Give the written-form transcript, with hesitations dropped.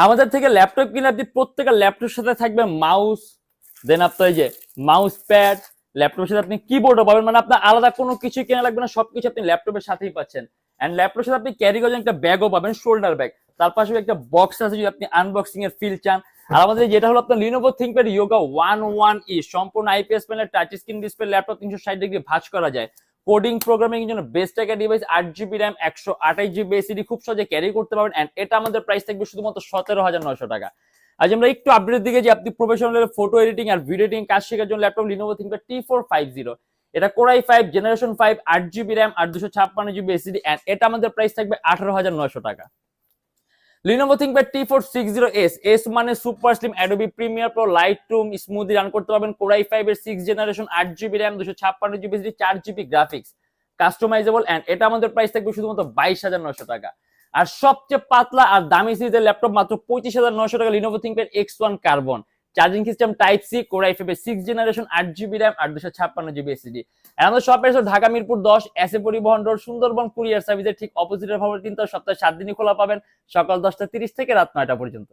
আমাদের থেকে ল্যাপটপ কিনে আপনি প্রত্যেকটা ল্যাপটপের সাথে থাকবে মাউস, দেন আপনার যে মাউস প্যাড, ল্যাপটপের সাথে আপনি কিবোর্ডও পাবেন, মানে আপনার আলাদা কোনো কিছু কেনা লাগবে না, সবকিছু আপনি ল্যাপটপের সাথেই পাচ্ছেন। এন্ড ল্যাপটপের সাথে আপনি ক্যারি করেন একটা ব্যাগও পাবেন, শোল্ডার ব্যাগ, তার পাশে একটা বক্স আছে যদি আপনি আনবক্সিং এর ফিল চান। আর আমাদের যেটা হলো আপনার লিনোভো থিংকপ্যাড ইয়োগা 11E, সম্পূর্ণ IPS panel, touch screen display, laptop 360 degree ভাঁজ করা যায়, কোডিং প্রোগ্রামিং এর জন্য বেস্ট একটা device, 8 GB RAM, 128 GB ACD, খুব সহজে ক্যারি করতে পারবেন। এন্ড এটা আমাদের প্রাইস থাকবে শুধুমাত্র 17,900 টাকা। আজ আমরা একটু আপডেট দিকে যে আপনি প্রফেশনাল ফটো এডিটিং আর ভিডিও এডিটিং কাজ শেখার জন্য ল্যাপটপ লিনোভো থিংকপ্যাড T450, এটা কোরাই 5 জেনারেশন 5, 8 জিবি র্যাম আর 256 জিবি এসিডি, এন্ড এটা আমাদের প্রাইস থাকবে 18,900 টাকা। লিনোভো থিংকপ্যাড T460S, এস মানে super slim, Adobe Premiere Pro, Lightroom smoothly run করতে পারবেন, কোরাই 5 এর 6 generation, 8 GB RAM, 256 GB SSD, 4 GB graphics, customizable, and এটা আমাদের প্রাইস থাকবে শুধুমাত্র 22,900 টাকা। আর সবচেয়ে পাতলা আর দামি সিরিজের ল্যাপটপ মাত্র 25,900 টাকা, Lenovo ThinkPad X1 carbon, charging system type C, Core i 5 এর 6 জেনারেশন, 8 জিবি র্যাম আর 256 জিবি এসিডি। আমাদের শপের Dhaka Mirpur 10, SA Paribahan road, Sundarban courier সার্ভিসের ঠিক অপোজিটের ভবন, কিন্তু সপ্তাহে 7 দিনই খোলা পাবেন, সকাল 10টা 30 থেকে রাত 9টা পর্যন্ত।